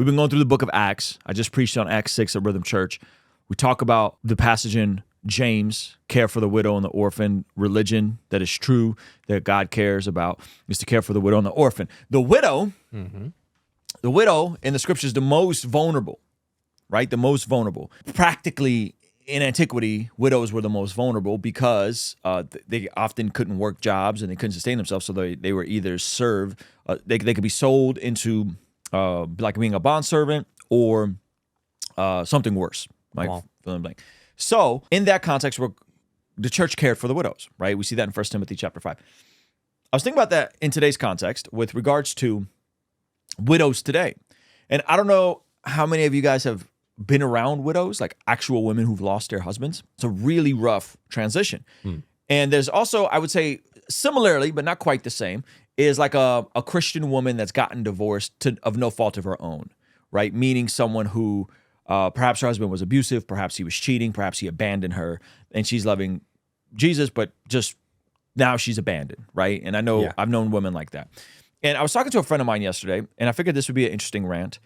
We've been going through the book of Acts. I just preached on Acts 6 at Rhythm Church. We talk about the passage in James, care for the widow and the orphan. Religion that is true, that God cares about, is to care for the widow and the orphan. The widow in the scriptures, the most vulnerable, right? The most vulnerable. Practically in antiquity, widows were the most vulnerable because they often couldn't work jobs and they couldn't sustain themselves. So they were either served, they could be sold into like being a bondservant or something worse, like fill in the blank. So in that context, the church cared for the widows, right? We see that in 1 Timothy chapter 5. I was thinking about that in today's context with regards to widows today. And I don't know how many of you guys have been around widows, like actual women who've lost their husbands. It's a really rough transition. And there's also, I would say, similarly, but not quite the same, is like a Christian woman that's gotten divorced of no fault of her own, right? Meaning someone who perhaps her husband was abusive, perhaps he was cheating, perhaps he abandoned her, and she's loving Jesus, but just now she's abandoned, right? And I know I've known women like that. And I was talking to a friend of mine yesterday, and I figured this would be an interesting rant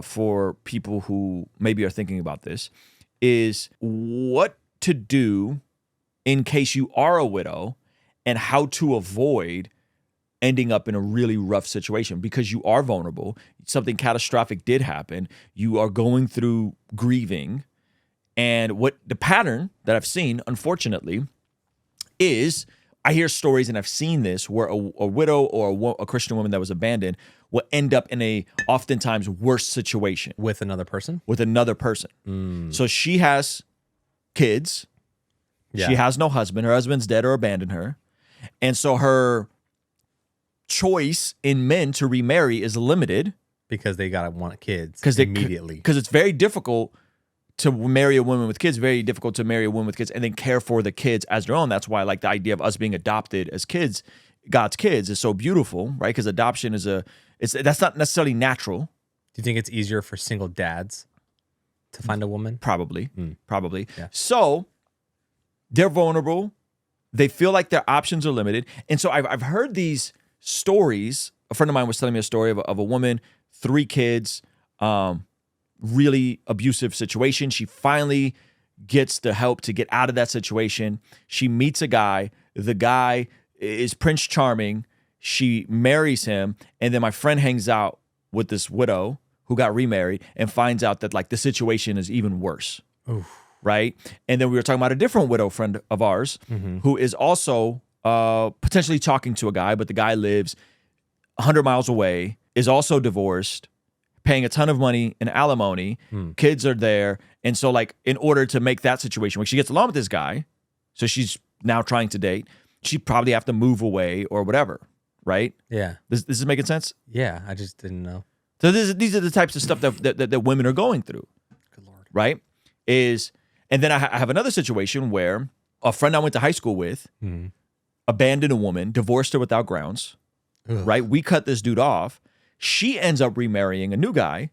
for people who maybe are thinking about this, is what to do in case you are a widow and how to avoid ending up in a really rough situation because you are vulnerable. Something catastrophic did happen. You are going through grieving. And what the pattern that I've seen, unfortunately, is I hear stories, and I've seen this, where a widow or a Christian woman that was abandoned will end up in a oftentimes worse situation. With another person? With another person. So she has kids. Yeah. She has no husband. Her husband's dead or abandoned her. And so her choice in men to remarry is limited. Because they gotta want kids immediately. Because it's very difficult to marry a woman with kids, very difficult to marry a woman with kids and then care for the kids as their own. That's why I like the idea of us being adopted as kids, God's kids, is so beautiful, right? Because adoption is that's not necessarily natural. Do you think it's easier for single dads to find a woman? Probably. Yeah. So they're vulnerable. They feel like their options are limited. And so I've heard these stories. A friend of mine was telling me a story of a woman, 3 kids, really abusive situation. She finally gets the help to get out of that situation. She meets a guy. The guy is Prince Charming. She marries him. And then my friend hangs out with this widow who got remarried and finds out that like the situation is even worse. Oof. Right? And then we were talking about a different widow friend of ours who is also potentially talking to a guy, but the guy lives 100 miles away, is also divorced, paying a ton of money in alimony. Kids are there. And so like in order to make that situation, when she gets along with this guy, so she's now trying to date, she probably have to move away or whatever, right? Yeah. This is making sense? Yeah, I just didn't know. So these are the types of stuff that women are going through. Good Lord. Right? And then I have another situation where a friend I went to high school with abandoned a woman, divorced her without grounds, right? We cut this dude off. She ends up remarrying a new guy,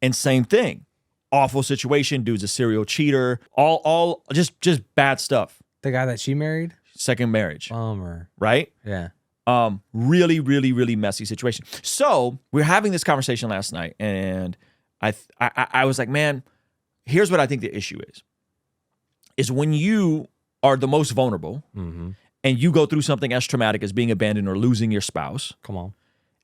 and same thing. Awful situation. Dude's a serial cheater. All just bad stuff. The guy that she married? Second marriage. Bummer. Right? Yeah. Really, really, really messy situation. So we were having this conversation last night, and I was like, man, here's what I think the issue is when you are the most vulnerable and you go through something as traumatic as being abandoned or losing your spouse. Come on.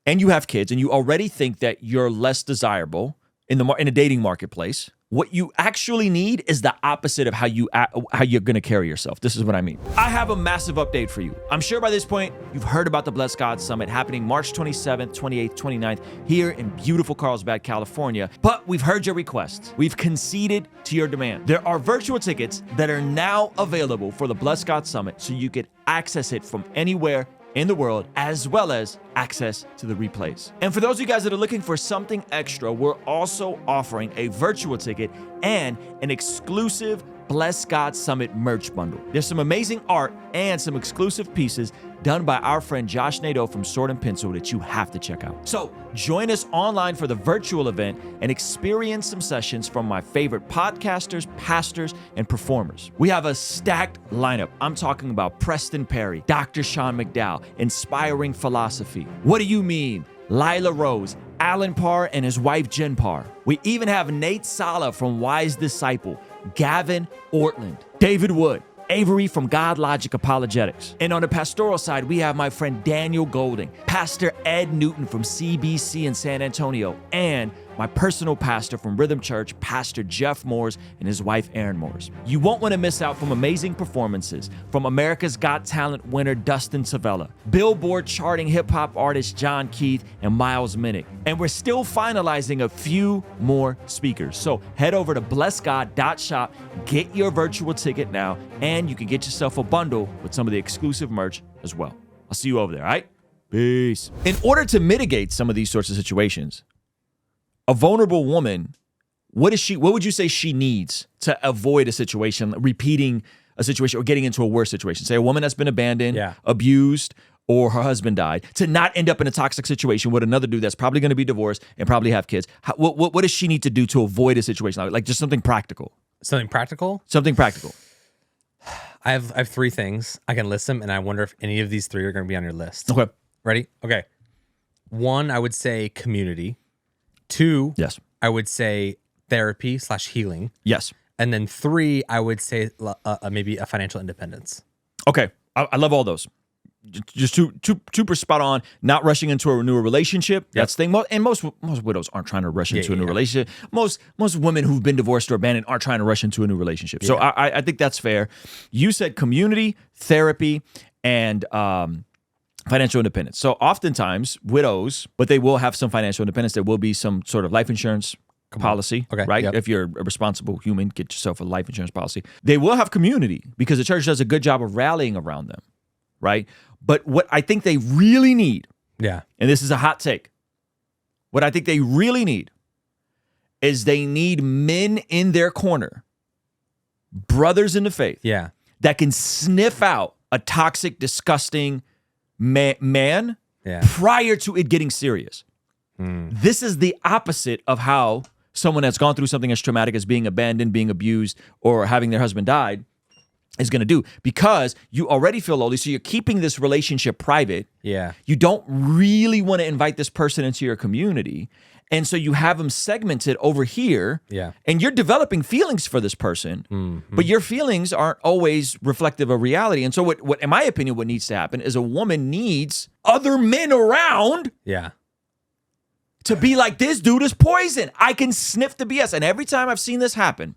And you have kids and you already think that you're less desirable in a dating marketplace. What you actually need is the opposite of how you're going to carry yourself. This is what I mean. I have a massive update for you. I'm sure by this point, you've heard about the Blessed God Summit happening March 27th, 28th, 29th here in beautiful Carlsbad, California. But we've heard your requests. We've conceded to your demand. There are virtual tickets that are now available for the Blessed God Summit so you can access it from anywhere in the world, as well as access to the replays. And for those of you guys that are looking for something extra, we're also offering a virtual ticket and an exclusive Bless God Summit merch bundle. There's some amazing art and some exclusive pieces done by our friend Josh Nadeau from Sword and Pencil that you have to check out. So join us online for the virtual event and experience some sessions from my favorite podcasters, pastors, and performers. We have a stacked lineup. I'm talking about Preston Perry, Dr. Sean McDowell, Inspiring Philosophy. What do you mean? Lila Rose, Alan Parr and his wife Jen Parr. We even have Nate Sala from Wise Disciple, Gavin Ortland, David Wood, Avery from God Logic Apologetics. And on the pastoral side, we have my friend Daniel Golding, Pastor Ed Newton from CBC in San Antonio, and my personal pastor from Rhythm Church, Pastor Jeff Moores and his wife Erin Moores. You won't want to miss out from amazing performances from America's Got Talent winner Dustin Savella, Billboard charting hip-hop artist John Keith, and Miles Minnick. And we're still finalizing a few more speakers. So head over to blessgod.shop, get your virtual ticket now, and you can get yourself a bundle with some of the exclusive merch as well. I'll see you over there, all right? Peace. In order to mitigate some of these sorts of situations, a vulnerable woman, what would you say she needs to avoid a situation, repeating a situation or getting into a worse situation? Say a woman that's been abandoned, abused, or her husband died, to not end up in a toxic situation with another dude that's probably going to be divorced and probably have kids. What does she need to do to avoid a situation like just something practical? Something practical? Something practical. I have 3 things. I can list them, and I wonder if any of these 3 are going to be on your list. Okay. Ready? Okay. 1, I would say community. 2, yes, I would say therapy/healing. Yes. And then 3, I would say maybe a financial independence. Okay. I love all those. Just super spot on. Not rushing into a new relationship. Yep. That's the thing. And most widows aren't trying to rush into a new relationship. Most women who've been divorced or abandoned aren't trying to rush into a new relationship. So I think that's fair. You said community, therapy, and financial independence. So oftentimes widows, but they will have some financial independence. There will be some sort of life insurance policy, right? Yep. If you're a responsible human, get yourself a life insurance policy. They will have community because the church does a good job of rallying around them, right? But what I think they really need, and this is a hot take, what I think they really need is they need men in their corner, brothers in the faith, that can sniff out a toxic, disgusting man prior to it getting serious. This is the opposite of how someone that's gone through something as traumatic as being abandoned, being abused, or having their husband died is going to do, because you already feel lonely, so you're keeping this relationship private. You don't really want to invite this person into your community, and so you have them segmented over here, and you're developing feelings for this person, but your feelings aren't always reflective of reality. And so what in my opinion, what needs to happen is a woman needs other men around to be like, this dude is poison. I can sniff the BS. And every time I've seen this happen,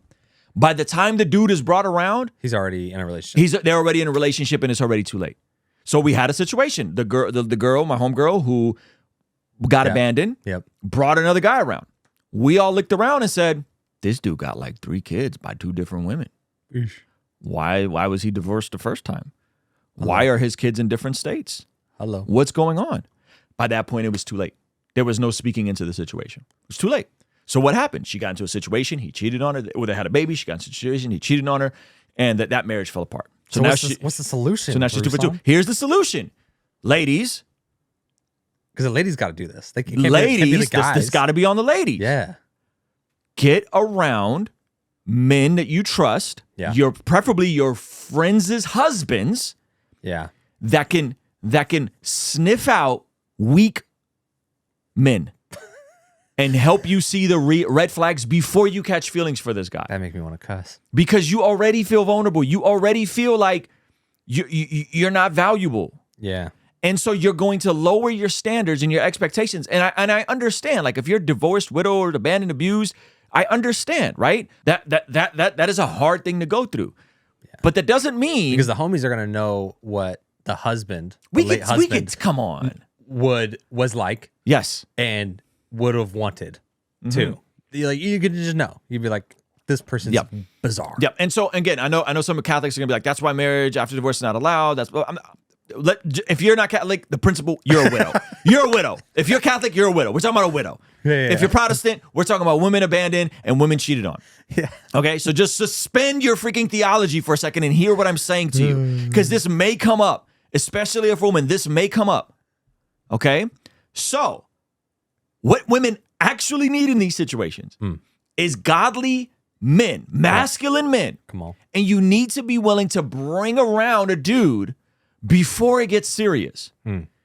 by the time the dude is brought around, he's already in a relationship. They're already in a relationship, and it's already too late. So we had a situation. The girl, my homegirl, who got abandoned, brought another guy around. We all looked around and said, this dude got like 3 kids by 2 different women. Eesh. Why was he divorced the first time? Why are his kids in different states? What's going on? By that point, it was too late. There was no speaking into the situation. It was too late. So what happened? She got into a situation. He cheated on her. Or they had a baby. She got into a situation. He cheated on her. And that marriage fell apart. So now what's the solution? So now she's 2 for 2. Here's the solution. Ladies. Because the ladies got to do this. They can't ladies, be the guys. This got to be on the ladies. Get around men that you trust. Preferably your friends' husbands. That can sniff out weak men and help you see the red flags before you catch feelings for this guy. That makes me want to cuss. Because you already feel vulnerable. You already feel like you're not valuable. And so you're going to lower your standards and your expectations. And I understand, like if you're divorced, widowed, abandoned, abused, I understand, right? That is a hard thing to go through. But that doesn't mean, because the homies are going to know what the husband, late husband, come on, was like. And would have wanted to. You could just know. You'd be like, this person's bizarre. And so again, I know some Catholics are gonna be like, that's why marriage after divorce is not allowed. If you're not Catholic, the principle, you're a widow. You're a widow. If you're Catholic, you're a widow. We're talking about a widow. If you're Protestant, we're talking about women abandoned and women cheated on. Okay, so just suspend your freaking theology for a second and hear what I'm saying to you, because this may come up, especially if women. This may come up. Okay, so what women actually need in these situations is godly men, masculine men. Come on, and you need to be willing to bring around a dude before it gets serious.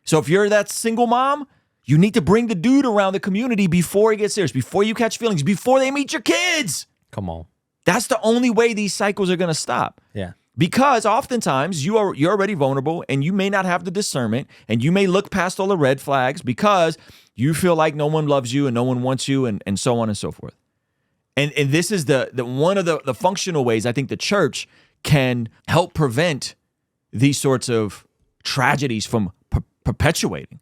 So if you're that single mom, You need to bring the dude around the community before he gets serious, before you catch feelings, before they meet your kids. Come on. That's the only way these cycles are going to stop. Yeah. Because oftentimes you're already vulnerable and you may not have the discernment and you may look past all the red flags because you feel like no one loves you and no one wants you and so on and so forth. And this is the one of the functional ways I think the church can help prevent these sorts of tragedies from perpetuating.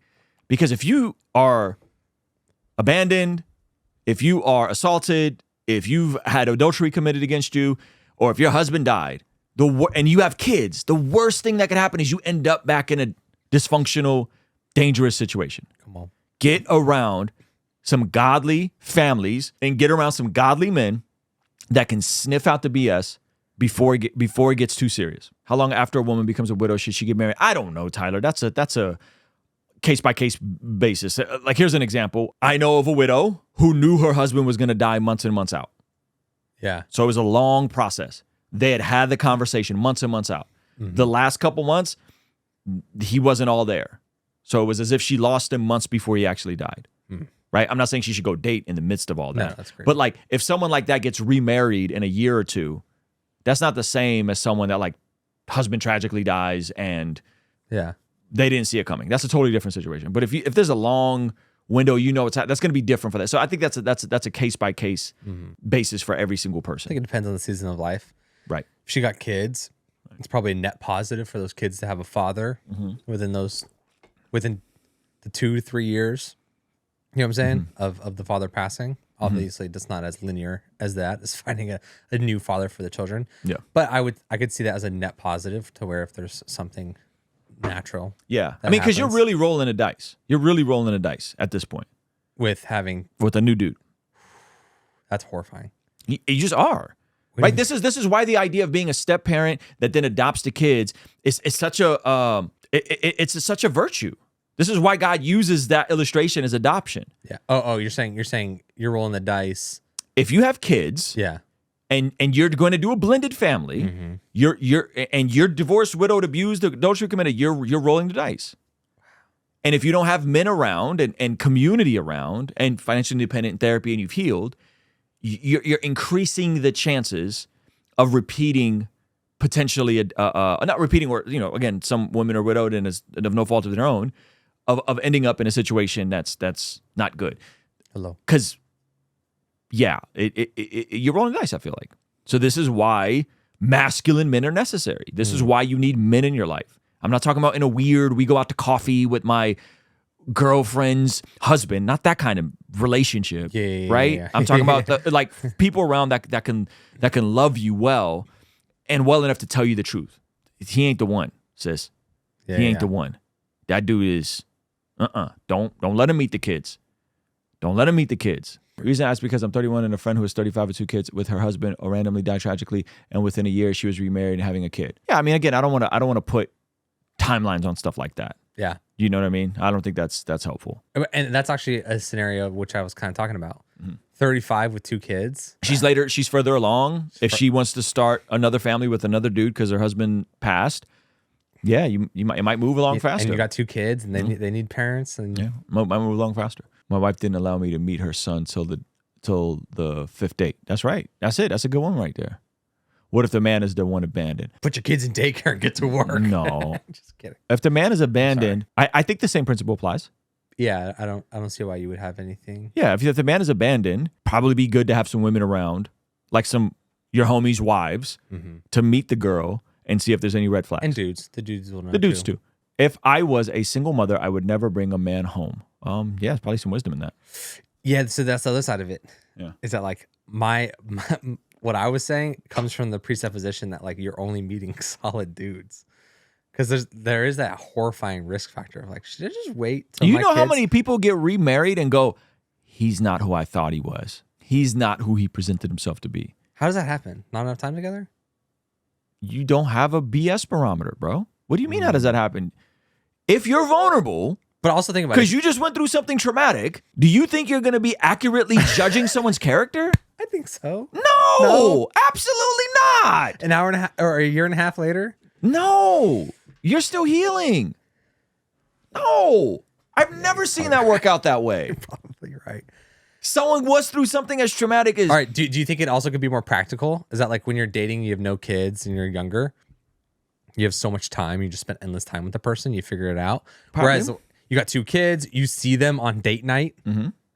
Because if you are abandoned, if you are assaulted, if you've had adultery committed against you, or if your husband died, and you have kids, the worst thing that could happen is you end up back in a dysfunctional, dangerous situation. Come on. Get around some godly families and get around some godly men that can sniff out the BS before it gets too serious. How long after a woman becomes a widow should she get married? I don't know, Tyler. That's a case-by-case basis. Like, here's an example. I know of a widow who knew her husband was going to die months and months out. Yeah. So it was a long process. They had the conversation months and months out. Mm-hmm. The last couple months, he wasn't all there. So it was as if she lost him months before he actually died. Mm. Right? I'm not saying she should go date in the midst of all that. No, that's great. But like, if someone like that gets remarried in a year or two, that's not the same as someone that like husband tragically dies and they didn't see it coming. That's a totally different situation. But if there's a long window, that's going to be different for that. So I think that's a case by case basis for every single person. I think it depends on the season of life. Right. If she got kids, it's probably a net positive for those kids to have a father within the 2 to 3 years. You know what I'm saying? Of the father passing. Obviously, it's not as linear as that. It's finding a new father for the children. Yeah. But I could see that as a net positive to where if there's something natural. Yeah. I mean, because you're really rolling a dice. You're really rolling a dice at this point. With a new dude. That's horrifying. You just are. Right? This is why the idea of being a step parent that then adopts the kids is such a it's such a virtue. This is why God uses that illustration as adoption. Yeah. Oh, you're saying you're rolling the dice. If you have kids, and you're going to do a blended family, you're divorced, widowed, abused, adultery committed, you're rolling the dice. And if you don't have men around and community around and financially independent therapy and you've healed, you're increasing the chances of repeating potentially not repeating, or again, some women are widowed and is of no fault of their own. Of ending up in a situation that's not good. Hello. Because, you're rolling dice, I feel like. So this is why masculine men are necessary. This is why you need men in your life. I'm not talking about in a weird, we go out to coffee with my girlfriend's husband, not that kind of relationship, right? Yeah. I'm talking about like people around that can love you well and well enough to tell you the truth. He ain't the one, sis. He ain't the one. That dude is... Don't let him meet the kids. Don't let him meet the kids. The reason I asked because I'm 31 and a friend who was 35 with 2 kids with her husband randomly died tragically, and within a year she was remarried and having a kid. Yeah, I mean, again, I don't want to put timelines on stuff like that. Yeah, you know what I mean. I don't think that's helpful. And that's actually a scenario which I was kind of talking about. 35 with 2 kids. She's further along. If she wants to start another family with another dude because her husband passed. Yeah, it might move along faster. And you got 2 kids, and they need parents, and might move along faster. My wife didn't allow me to meet her son till the 5th date. That's right. That's it. That's a good one right there. What if the man is the one abandoned? Put your kids in daycare and get to work. No, just kidding. If the man is abandoned, I think the same principle applies. Yeah, I don't see why you would have anything. Yeah, if the man is abandoned, probably be good to have some women around, like your homies' wives, to meet the girl. And see if there's any red flags. And dudes. The dudes will know. The dudes too. If I was a single mother, I would never bring a man home. There's probably some wisdom in that. Yeah, so that's the other side of it. Yeah. Is that like my what I was saying comes from the presupposition that like you're only meeting solid dudes. Because there is that horrifying risk factor of like, should I just wait till you know how many people get remarried and go, he's not who I thought he was. He's not who he presented himself to be. How does that happen? Not enough time together? You don't have a BS barometer, bro. What do you mean? How does that happen? If you're vulnerable, but also think about it, because you just went through something traumatic, do you think you're going to be accurately judging someone's character? I think so. No, absolutely not. An hour and a half or a year and a half later? No, you're still healing. No, I've never seen that work out that way. You're probably right. Someone was through something as traumatic as. All right. Do you think it also could be more practical? Is that like when you're dating, you have no kids and you're younger, you have so much time, you just spend endless time with the person, you figure it out. Probably. Whereas you got 2 kids, you see them on date night,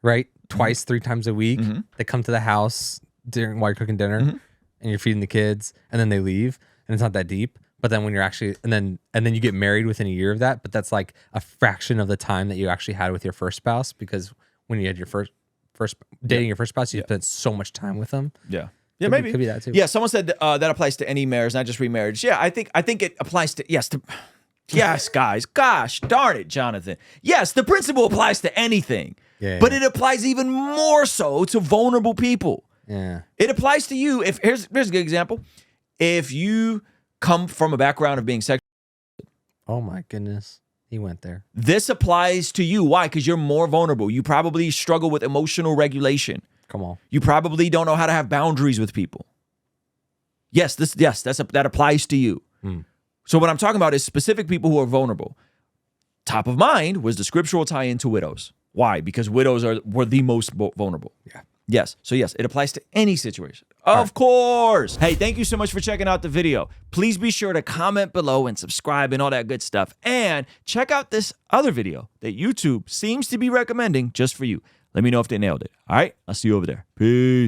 right? Twice, 3 times a week. They come to the house while you're cooking dinner and you're feeding the kids, and then they leave, and it's not that deep. But then when you're actually, and then you get married within a year of that, but that's like a fraction of the time that you actually had with your first spouse, because when you had your first dating your first spouse, you spent so much time with them. Yeah, Could be that too. Yeah, someone said that applies to any marriage, not just remarriage. Yeah, I think it applies to yes, guys. Gosh, darn it, Jonathan. Yes, the principle applies to anything, but it applies even more so to vulnerable people. Yeah, it applies to you. If here's a good example. If you come from a background of being sexual, oh my goodness, he went there. This applies to you. Why? Because you're more vulnerable. You probably struggle with emotional regulation. Come on. You probably don't know how to have boundaries with people. Yes, that applies to you. So what I'm talking about is specific people who are vulnerable. Top of mind was the scriptural tie into widows. Why? Because widows were the most vulnerable. Yeah. Yes. So yes, it applies to any situation. Of course. Hey, thank you so much for checking out the video. Please be sure to comment below and subscribe and all that good stuff. And check out this other video that YouTube seems to be recommending just for you. Let me know if they nailed it. All right? I'll see you over there. Peace.